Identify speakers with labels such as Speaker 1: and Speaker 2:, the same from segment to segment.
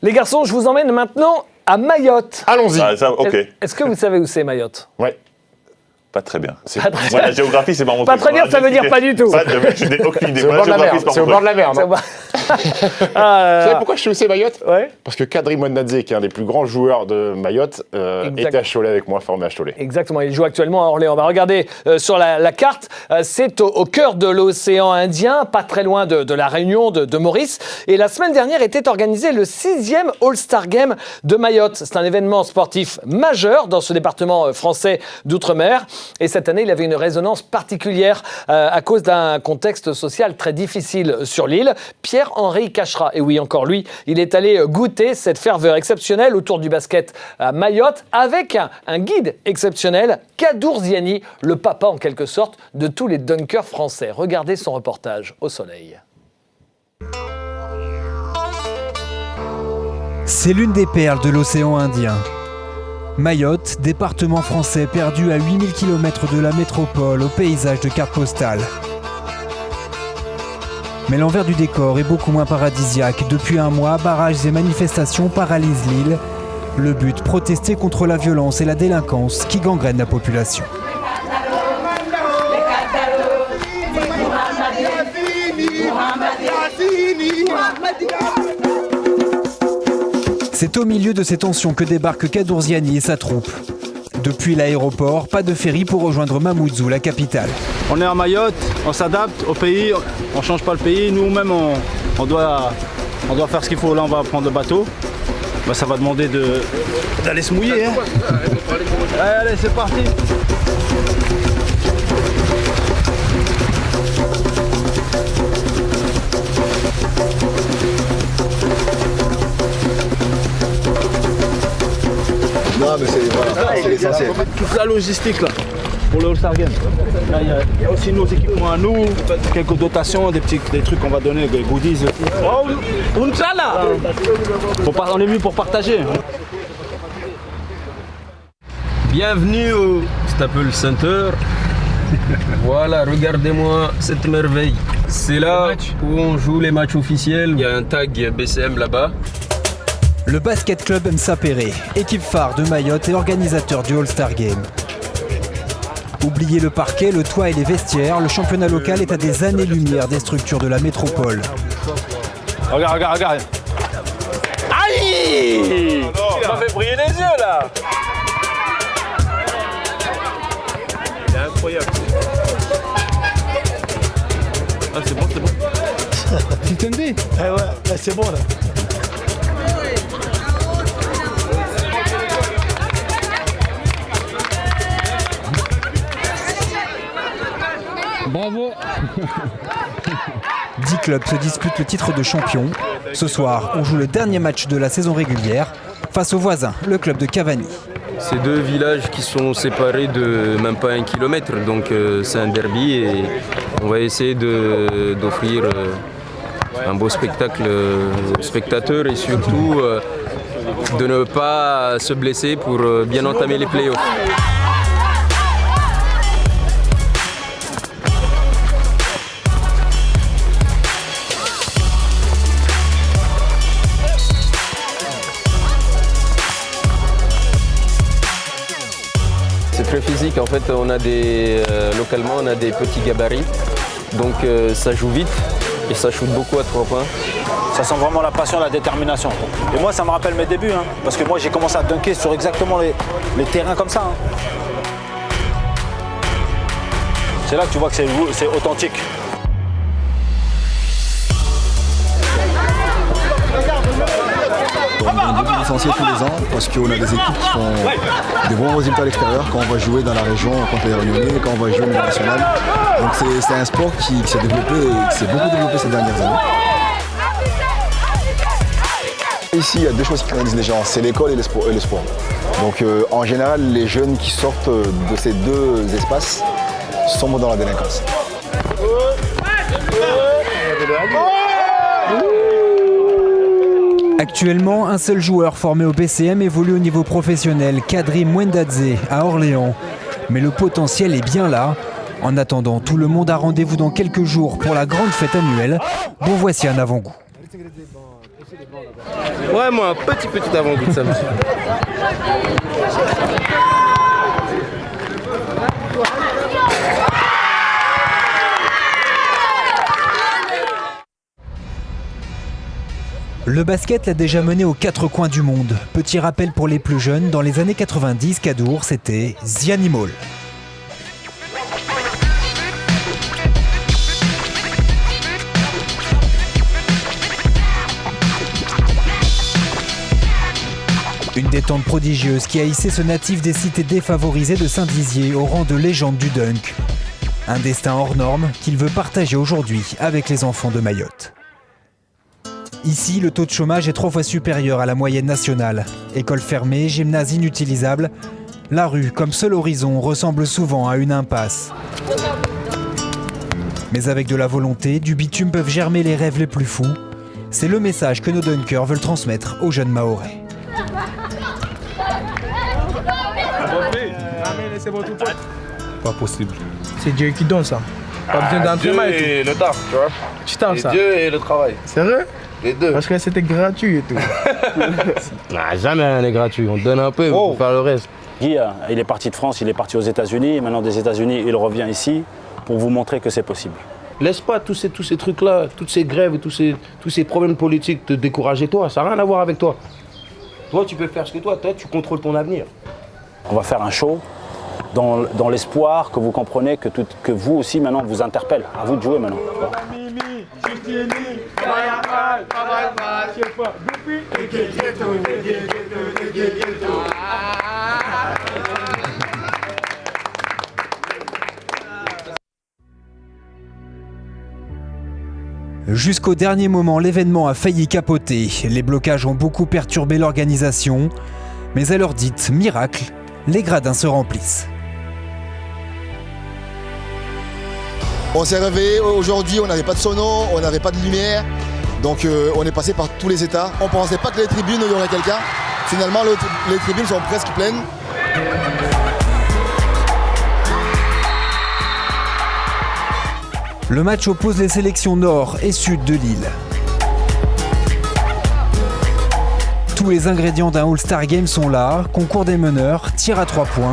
Speaker 1: Les garçons, je vous emmène maintenant à Mayotte.
Speaker 2: Allons-y.
Speaker 3: Ok.
Speaker 1: Est-ce que vous savez où c'est Mayotte?
Speaker 2: Ouais.
Speaker 3: Pas très bien.
Speaker 1: Pas très
Speaker 3: Moi, la géographie, c'est pas mon
Speaker 1: Pas
Speaker 3: truc.
Speaker 1: très bien, ça veut dire pas du tout.
Speaker 3: Je n'ai aucune idée.
Speaker 2: C'est au bord de la mer. C'est au bord de la mer, non? Vous
Speaker 1: Ah,
Speaker 2: savez pourquoi je suis aussi Mayotte?
Speaker 1: ouais.
Speaker 2: Parce que Kadri Mwendadze, qui est un des plus grands joueurs de Mayotte, était à Cholet avec moi, formé à Cholet.
Speaker 1: Exactement, il joue actuellement à Orléans. On va regarder sur la carte, c'est au cœur de l'océan Indien, pas très loin de la Réunion, de Maurice. Et la semaine dernière était organisé le 6e All-Star Game de Mayotte. C'est un événement sportif majeur dans ce département français d'outre-mer. Et cette année, il avait une résonance particulière à cause d'un contexte social très difficile sur l'île. Pierre-Henri Cachera, et oui, encore lui, il est allé goûter cette ferveur exceptionnelle autour du basket à Mayotte avec un guide exceptionnel, Kadour Ziani, le papa en quelque sorte de tous les dunkers français. Regardez son reportage au soleil.
Speaker 4: C'est l'une des perles de l'océan Indien. Mayotte, département français perdu à 8000 km de la métropole, au paysage de carte postale. Mais l'envers du décor est beaucoup moins paradisiaque. Depuis un mois, barrages et manifestations paralysent l'île. Le but, protester contre la violence et la délinquance qui gangrènent la population. C'est au milieu de ces tensions que débarque Kadour Ziani et sa troupe. Depuis l'aéroport, pas de ferry pour rejoindre Mamoudzou, la capitale.
Speaker 5: On est à Mayotte, on s'adapte au pays, on ne change pas le pays. Nous-mêmes, on doit faire ce qu'il faut. Là, on va prendre le bateau. Bah, ça va demander d'aller se mouiller. Hein. Allez, c'est parti.
Speaker 6: Non, mais c'est l'essentiel.
Speaker 5: Toute la logistique là, pour le All-Star Game. Là, il y a aussi nos équipements à nous, quelques dotations, des trucs qu'on va donner, des goodies. Oh, on est là. On est venu pour partager.
Speaker 7: Bienvenue au Staples Center. Voilà, regardez-moi cette merveille. C'est là où on joue les matchs officiels. Il y a un tag BCM là-bas.
Speaker 4: Le Basket Club Msapéré, équipe phare de Mayotte et organisateur du All-Star Game. Oubliez le parquet, le toit et les vestiaires, le championnat local est à des années-lumière des structures de la métropole.
Speaker 5: Regarde. Aïe! Il m'a fait briller les yeux là! C'est incroyable. Ah, c'est bon.
Speaker 4: Tu t'aimes?
Speaker 6: Eh ouais, c'est bon là.
Speaker 4: Bravo. 10 clubs se disputent le titre de champion. Ce soir, on joue le dernier match de la saison régulière face au voisin, le club de Cavani.
Speaker 7: C'est deux villages qui sont séparés de même pas 1 kilomètre, donc c'est un derby et on va essayer d'offrir un beau spectacle aux spectateurs et surtout de ne pas se blesser pour bien entamer les playoffs. C'est très physique, en fait localement on a des petits gabarits, donc ça joue vite et ça shoot beaucoup à 3 points.
Speaker 5: Ça sent vraiment la passion, la détermination. Et moi, ça me rappelle mes débuts, hein, parce que moi, j'ai commencé à dunker sur exactement les terrains comme ça. Hein. C'est là que tu vois que c'est authentique.
Speaker 6: On a un début licencié tous les ans parce qu'on a des équipes qui font des bons résultats à l'extérieur quand on va jouer dans la région contre les Réunionnais, quand on va jouer au niveau national. Donc c'est un sport qui s'est développé et qui s'est beaucoup développé ces dernières années. Ici, il y a deux choses qui canalisent les gens, c'est l'école et le sport. Donc en général, les jeunes qui sortent de ces deux espaces sombrent dans la délinquance.
Speaker 4: Actuellement, un seul joueur formé au BCM évolue au niveau professionnel, Kadri Mwendadze, à Orléans. Mais le potentiel est bien là. En attendant, tout le monde a rendez-vous dans quelques jours pour la grande fête annuelle, dont voici un avant-goût.
Speaker 7: Ouais, moi, un petit avant-goût de samedi.
Speaker 4: Le basket l'a déjà mené aux 4 coins du monde. Petit rappel pour les plus jeunes, dans les années 90, Cadour, c'était The Animal. Une détente prodigieuse qui a hissé ce natif des cités défavorisées de Saint-Dizier au rang de légende du dunk. Un destin hors norme qu'il veut partager aujourd'hui avec les enfants de Mayotte. Ici, le taux de chômage est 3 fois supérieur à la moyenne nationale. École fermée, gymnase inutilisable, la rue, comme seul horizon, ressemble souvent à une impasse. Mais avec de la volonté, du bitume peuvent germer les rêves les plus fous. C'est le message que nos dunkers veulent transmettre aux jeunes Mahorais.
Speaker 8: Pas possible. C'est Dieu qui donne ça. Pas besoin d'entraînement et tout.
Speaker 9: Et le taf, tu vois.
Speaker 8: Tu taffes ça.
Speaker 9: Dieu et le travail.
Speaker 8: Sérieux?
Speaker 9: Les deux.
Speaker 8: Parce que c'était gratuit et tout.
Speaker 7: Non, jamais rien n'est gratuit. On donne un peu pour faire le reste.
Speaker 5: Guy, il est parti de France, il est parti aux États-Unis, et maintenant des États-Unis, il revient ici pour vous montrer que c'est possible.
Speaker 7: Laisse pas tous ces trucs-là, toutes ces grèves et tous ces problèmes politiques te décourager toi. Ça n'a rien à voir avec toi. Toi, tu peux faire ce que toi, tu contrôles ton avenir.
Speaker 5: On va faire un show dans l'espoir que vous comprenez que vous aussi maintenant vous interpelle. À vous de jouer maintenant.
Speaker 4: Jusqu'au dernier moment, l'événement a failli capoter. Les blocages ont beaucoup perturbé l'organisation. Mais à l'heure dite miracle, les gradins se remplissent.
Speaker 6: On s'est réveillé aujourd'hui, on n'avait pas de sono, on n'avait pas de lumière. Donc on est passé par tous les états. On ne pensait pas que les tribunes, il y aurait quelqu'un. Finalement, les tribunes sont presque pleines.
Speaker 4: Le match oppose les sélections nord et sud de l'île. Tous les ingrédients d'un All-Star Game sont là, concours des meneurs, tir à 3 points.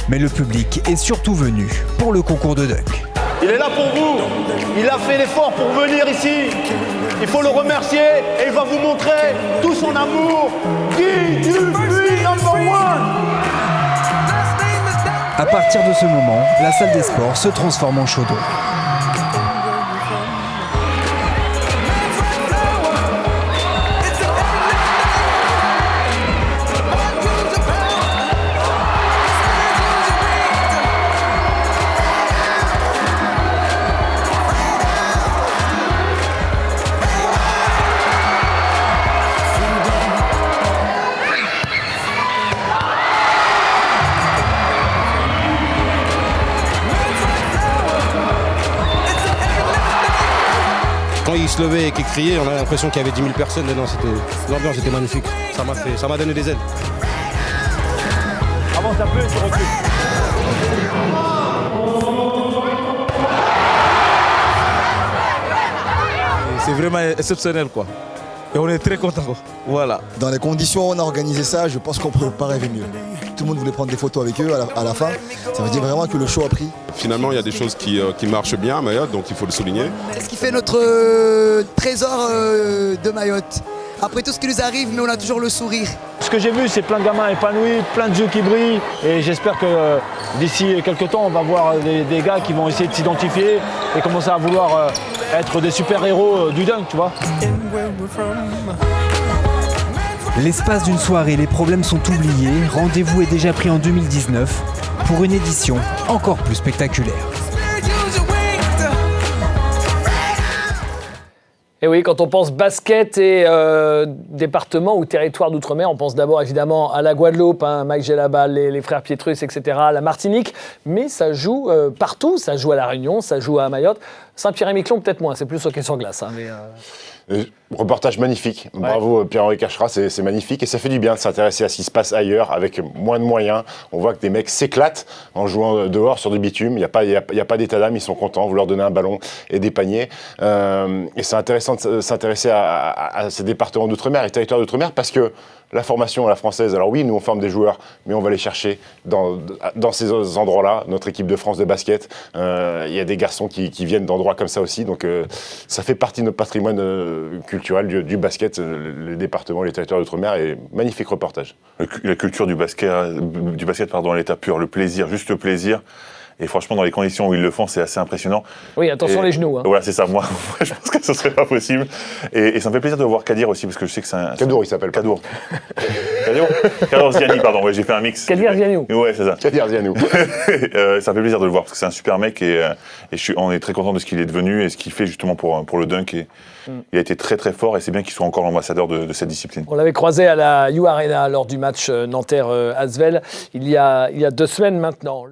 Speaker 4: Mais le public est surtout venu pour le concours de dunk.
Speaker 5: Il est là pour vous, il a fait l'effort pour venir ici. Il faut le remercier et il va vous montrer tout son amour. Guy Dupuis, number one.
Speaker 4: À partir de ce moment, la salle des sports se transforme en chaudron.
Speaker 10: Quand il se levait et qu'il criait, on a l'impression qu'il y avait 10 000 personnes dedans. L'ambiance était magnifique. Ça m'a donné des ailes.
Speaker 5: Avance un peu et tu recules.
Speaker 8: C'est vraiment exceptionnel quoi. Et on est très contents quoi. Voilà.
Speaker 6: Dans les conditions où on a organisé ça, je pense qu'on ne peut pas rêver mieux. Tout le monde voulait prendre des photos avec eux à la fin. Ça veut dire vraiment que le show a pris.
Speaker 11: Finalement, il y a des choses qui marchent bien à Mayotte, donc il faut le souligner.
Speaker 12: C'est ce qui fait notre trésor de Mayotte. Après tout ce qui nous arrive, mais on a toujours le sourire.
Speaker 5: Ce que j'ai vu, c'est plein de gamins épanouis, plein de yeux qui brillent. Et j'espère que d'ici quelques temps, on va voir des gars qui vont essayer de s'identifier et commencer à vouloir être des super-héros du dunk, tu vois.
Speaker 4: L'espace d'une soirée, les problèmes sont oubliés. Rendez-vous est déjà pris en 2019 pour une édition encore plus spectaculaire.
Speaker 1: Et oui, quand on pense basket et département ou territoire d'outre-mer, on pense d'abord évidemment à la Guadeloupe, hein, Mike Gelabal, les frères Pietrus, etc., la Martinique, mais ça joue partout, ça joue à La Réunion, ça joue à Mayotte. Saint-Pierre-et-Miquelon, peut-être moins, c'est plus hockey sur glace. Hein, mais
Speaker 2: Reportage magnifique. Bravo Pierre-Henri Cachera, c'est magnifique. Et ça fait du bien de s'intéresser à ce qui se passe ailleurs avec moins de moyens. On voit que des mecs s'éclatent en jouant dehors sur du bitume. Il n'y a pas d'état d'âme, ils sont contents. Vous leur donnez un ballon et des paniers. Et c'est intéressant de s'intéresser à ces départements d'outre-mer, les territoires d'outre-mer, parce que la formation à la française, alors oui, nous on forme des joueurs, mais on va les chercher dans ces endroits-là. Notre équipe de France de basket, il y a des garçons qui viennent d'endroits comme ça aussi. Donc ça fait partie de notre patrimoine culturel du basket, les départements, les territoires d'outre-mer, et magnifique reportage.
Speaker 3: La culture du basket à l'état pur, le plaisir, juste le plaisir. Et franchement, dans les conditions où ils le font, c'est assez impressionnant.
Speaker 1: Oui, attention les genoux. Hein.
Speaker 3: Voilà, c'est ça. Moi, je pense que ce serait pas possible. Et ça me fait plaisir de voir Kadir aussi, parce que je sais que c'est un...
Speaker 2: Kadour, il s'appelle.
Speaker 3: Kadour. Kadour Ziani, pardon. Ouais, j'ai fait un mix.
Speaker 1: Kadir Zianou.
Speaker 3: Ouais, c'est ça.
Speaker 2: Kadir Zianou.
Speaker 3: Ça me fait plaisir de le voir, parce que c'est un super mec. Et on est très content de ce qu'il est devenu et ce qu'il fait justement pour le dunk. Et il a été très très fort, et c'est bien qu'il soit encore l'ambassadeur de cette discipline.
Speaker 1: On l'avait croisé à la U Arena lors du match Nanterre-Asvel il y a 2 semaines maintenant.